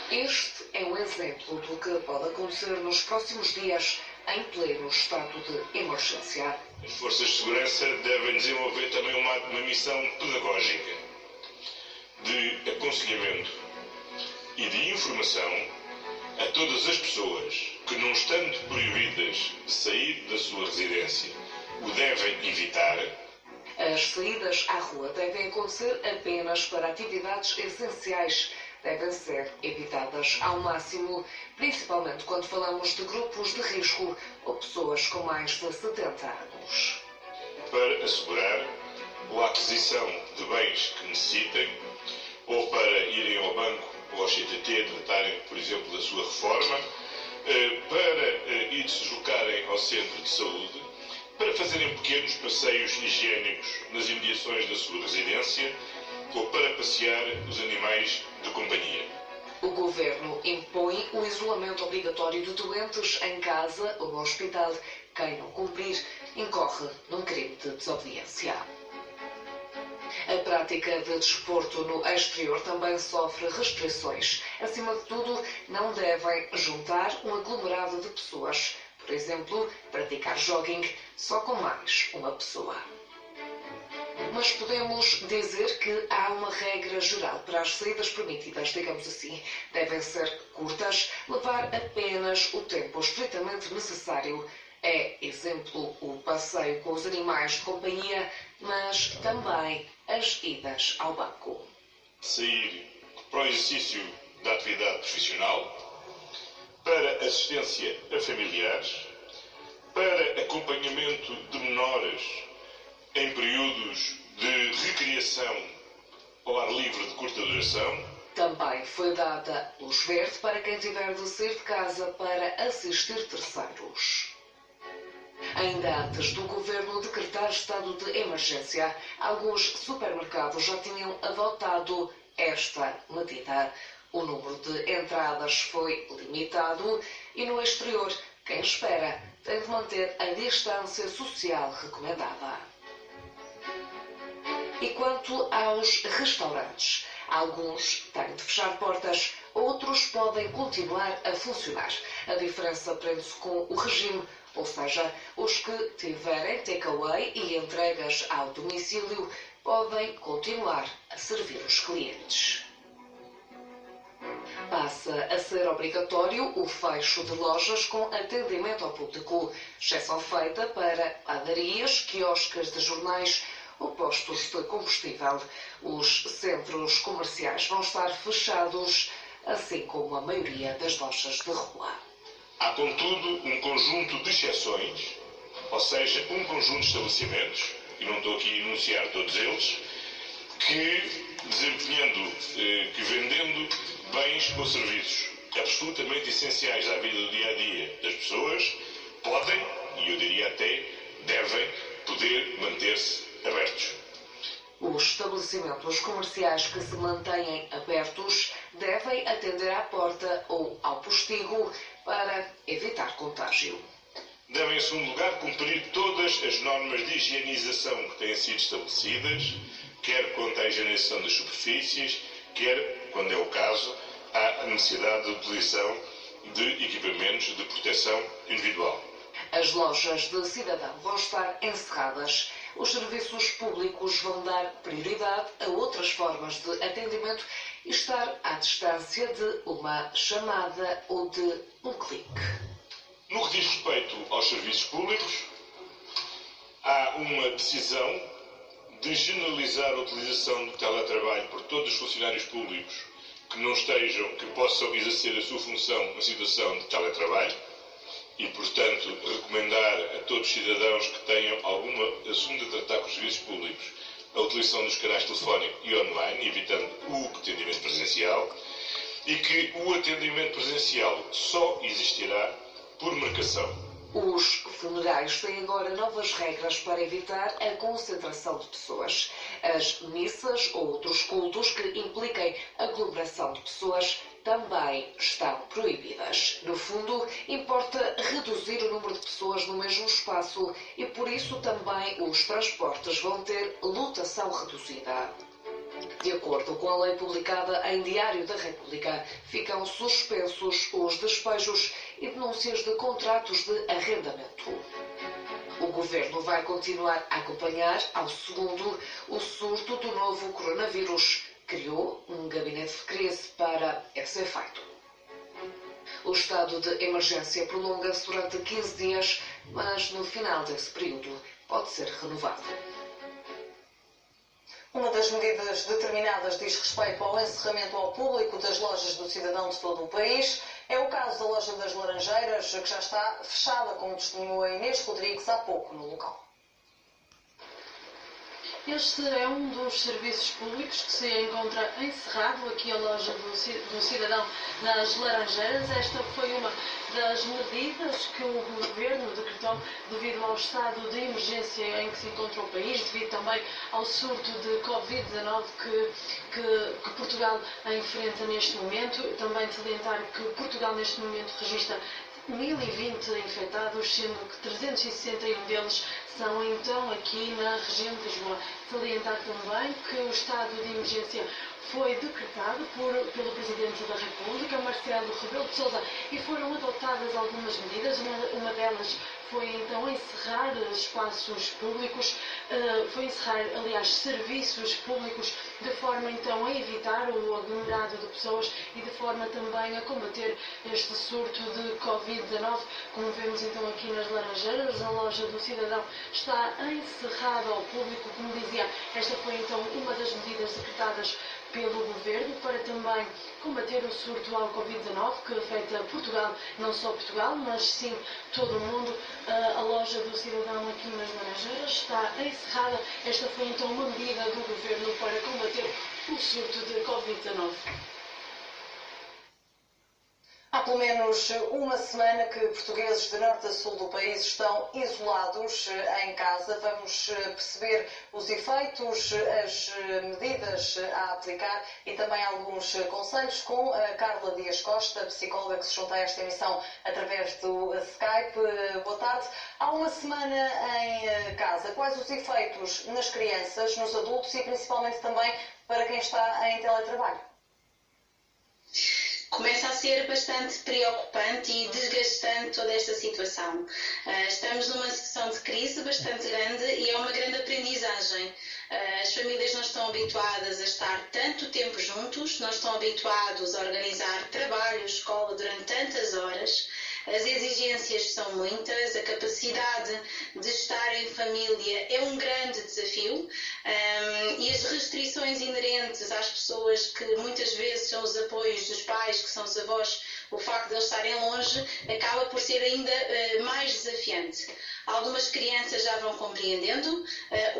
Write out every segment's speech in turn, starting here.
Este é um exemplo do que pode acontecer nos próximos dias em pleno estado de emergência. As forças de segurança devem desenvolver também uma missão pedagógica de aconselhamento e de informação a todas as pessoas que, não estando proibidas de sair da sua residência, o devem evitar. As saídas à rua devem acontecer apenas para atividades essenciais. Devem ser evitadas ao máximo, principalmente quando falamos de grupos de risco ou pessoas com mais de 70 anos. Para assegurar a aquisição de bens que necessitem, ou para irem ao banco ou ao CTT tratarem, por exemplo, da sua reforma, para ir se deslocarem ao centro de saúde, para fazerem pequenos passeios higiênicos nas imediações da sua residência ou para passear os animais de companhia. O Governo impõe o isolamento obrigatório de doentes em casa ou no hospital. Quem não cumprir incorre num crime de desobediência. A prática de desporto no exterior também sofre restrições. Acima de tudo, não devem juntar um aglomerado de pessoas. Por exemplo, praticar jogging só com mais uma pessoa. Mas podemos dizer que há uma regra geral para as saídas permitidas, digamos assim. Devem ser curtas, levar apenas o tempo estritamente necessário. É, exemplo, o passeio com os animais de companhia, mas também as idas ao banco. Sair para o exercício da atividade profissional, para assistência a familiares, para acompanhamento de menores em períodos de recreação ao ar livre de curta duração. Também foi dada luz verde para quem tiver de sair de casa para assistir terceiros. Ainda antes do Governo decretar estado de emergência, alguns supermercados já tinham adotado esta medida. O número de entradas foi limitado e no exterior, quem espera tem de manter a distância social recomendada. E quanto aos restaurantes, alguns têm de fechar portas, outros podem continuar a funcionar. A diferença prende-se com o regime, ou seja, os que tiverem takeaway e entregas ao domicílio podem continuar a servir os clientes. Passa a ser obrigatório o fecho de lojas com atendimento ao público, exceção feita para padarias, quiosques de jornais ou postos de combustível. Os centros comerciais vão estar fechados, assim como a maioria das lojas de rua. Há, contudo, um conjunto de exceções, ou seja, um conjunto de estabelecimentos, e não estou aqui a enunciar todos eles, que vendendo bens ou serviços absolutamente essenciais à vida do dia-a-dia das pessoas, podem, e eu diria até, devem poder manter-se abertos. Os estabelecimentos comerciais que se mantêm abertos devem atender à porta ou ao postigo para evitar contágio. Devem, em segundo lugar, cumprir todas as normas de higienização que têm sido estabelecidas, quer quanto à higienização das superfícies, quer, quando é o caso, à necessidade de utilização de equipamentos de proteção individual. As lojas de cidadão vão estar encerradas. Os serviços públicos vão dar prioridade a outras formas de atendimento e estar à distância de uma chamada ou de um clique. No que diz respeito aos serviços públicos, há uma decisão de generalizar a utilização do teletrabalho por todos os funcionários públicos que possam exercer a sua função na situação de teletrabalho e, portanto, recomendar a todos os cidadãos que tenham algum assunto a tratar com os serviços públicos a utilização dos canais telefónicos e online, evitando o atendimento presencial, e que o atendimento presencial só existirá por marcação. Os funerais têm agora novas regras para evitar a concentração de pessoas. As missas ou outros cultos que impliquem aglomeração de pessoas também estão proibidas. No fundo, importa reduzir o número de pessoas no mesmo espaço e por isso também os transportes vão ter lotação reduzida. De acordo com a lei publicada em Diário da República, ficam suspensos os despejos e denúncias de contratos de arrendamento. O Governo vai continuar a acompanhar, ao segundo, o surto do novo coronavírus. Criou um gabinete de crise para esse efeito. O estado de emergência prolonga-se durante 15 dias, mas no final desse período pode ser renovado. Uma das medidas determinadas diz respeito ao encerramento ao público das lojas do cidadão de todo o país. É o caso da loja das Laranjeiras, que já está fechada, como testemunhou a Inês Rodrigues há pouco no local. Este é um dos serviços públicos que se encontra encerrado, aqui a loja do cidadão nas Laranjeiras. Esta foi uma das medidas que o Governo decretou devido ao estado de emergência em que se encontra o país, devido também ao surto de Covid-19 que Portugal enfrenta neste momento. Também salientar que Portugal neste momento registra 1020 infectados, sendo que 361 deles são então aqui na região de Lisboa. Salientar também que o estado de emergência foi decretado pelo Presidente da República, Marcelo Rebelo de Sousa, e foram adotadas algumas medidas. Uma delas foi então encerrar espaços públicos, foi encerrar, aliás, serviços públicos, de forma então a evitar o aglomerado de pessoas e de forma também a combater este surto de Covid-19. Como vemos então aqui nas Laranjeiras, a loja do cidadão está encerrada ao público. Como dizia, esta foi então uma das medidas decretadas pelo Governo para também combater o surto ao Covid-19 que afeta Portugal, não só Portugal, mas sim todo o mundo. A loja do cidadão aqui nas Laranjeiras está encerrada. Esta foi então uma medida do Governo para combater o surto de Covid-19. Há pelo menos uma semana que portugueses de norte a sul do país estão isolados em casa. Vamos perceber os efeitos, as medidas a aplicar e também alguns conselhos com a Carla Dias Costa, psicóloga que se junta a esta emissão através do Skype. Boa tarde. Há uma semana em casa, quais os efeitos nas crianças, nos adultos e principalmente também para quem está em teletrabalho? Começa a ser bastante preocupante e desgastante toda esta situação. Estamos numa situação de crise bastante grande e é uma grande aprendizagem. As famílias não estão habituadas a estar tanto tempo juntos, não estão habituados a organizar trabalho, escola durante tantas horas. As exigências são muitas, a capacidade de estar em família é um grande desafio e as restrições inerentes às pessoas que muitas vezes são os apoios dos pais, que são os avós, o facto de eles estarem longe, acaba por ser ainda mais desafiante. Algumas crianças já vão compreendendo,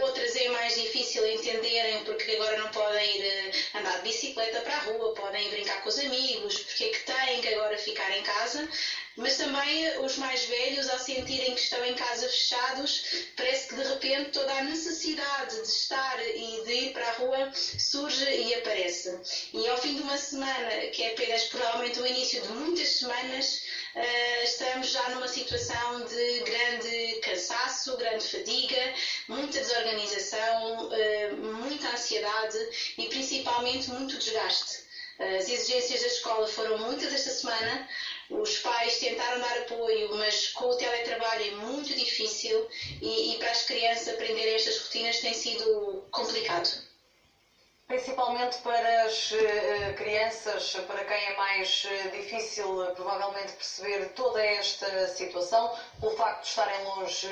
outras é mais difícil entenderem porque agora não podem ir andar de bicicleta para a rua, podem ir brincar com os amigos, porque é que têm que agora ficar em casa. Mas também os mais velhos, ao sentirem que estão em casa fechados, parece que de repente toda a necessidade de estar e de ir para a rua surge e aparece. E ao fim de uma semana, que é apenas provavelmente o início de muitas semanas, estamos já numa situação de grande cansaço, grande fadiga, muita desorganização, muita ansiedade e principalmente muito desgaste. As exigências da escola foram muitas esta semana, os pais tentaram dar apoio, mas com o teletrabalho é muito difícil e para as crianças aprenderem estas rotinas tem sido complicado. Principalmente para as crianças, para quem é mais difícil provavelmente perceber toda esta situação, pelo facto de estarem longe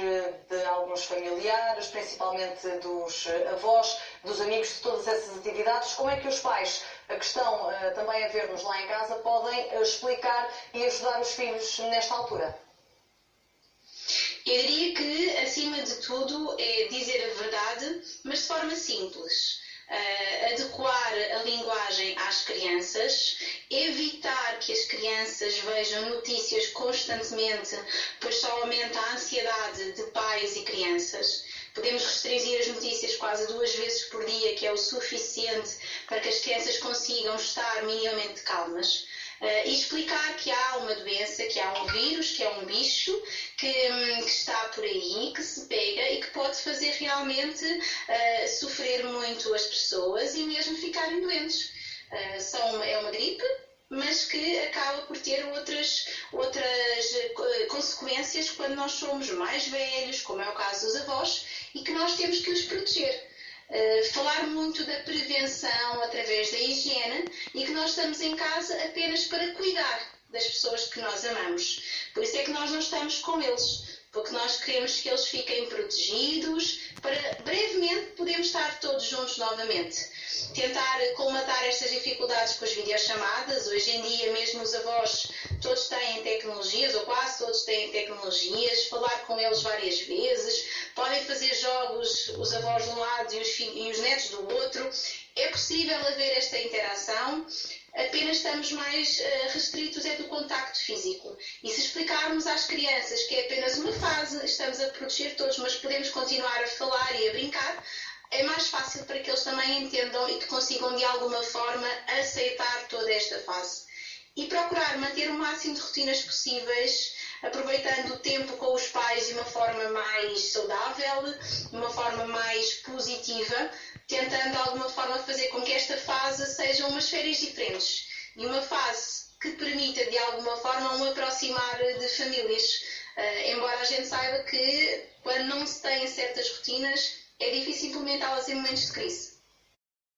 de alguns familiares, principalmente dos avós, dos amigos, de todas essas atividades. Como é que os pais que estão também a ver-nos lá em casa podem explicar e ajudar os filhos nesta altura? Eu diria que, acima de tudo, é dizer a verdade, mas de forma simples. Adequar a linguagem às crianças, evitar que as crianças vejam notícias constantemente, pois só aumenta a ansiedade de pais e crianças. Podemos restringir as notícias quase 2 vezes por dia, que é o suficiente para que as crianças consigam estar minimamente calmas. e explicar que há uma doença, que há um vírus, que é um bicho que está por aí, que se pega e que pode fazer realmente sofrer muito as pessoas e mesmo ficarem doentes. É uma gripe, mas que acaba por ter outras consequências quando nós somos mais velhos, como é o caso dos avós, e que nós temos que os proteger. Falar muito da prevenção através da higiene e que nós estamos em casa apenas para cuidar das pessoas que nós amamos. Por isso é que nós não estamos com eles, porque nós queremos que eles fiquem protegidos para brevemente podermos estar todos juntos novamente. Tentar colmatar estas dificuldades com as videochamadas. Hoje em dia, mesmo os avós, todos têm tecnologias, ou quase todos têm tecnologias, falar com eles várias vezes, podem fazer jogos, os avós de um lado e os netos do outro. É possível haver esta interação, apenas estamos mais restritos do contacto físico. E se explicarmos às crianças que é apenas uma fase, estamos a proteger todos, mas podemos continuar a falar e a brincar, é mais fácil para que eles também entendam e que consigam de alguma forma aceitar toda esta fase. E procurar manter o máximo de rotinas possíveis, aproveitando o tempo com os pais de uma forma mais saudável, de uma forma mais positiva, tentando de alguma forma fazer com que esta fase sejam umas férias diferentes e uma fase que permita de alguma forma um aproximar de famílias. Embora a gente saiba que quando não se têm certas rotinas é difícil implementá-las em momentos de crise.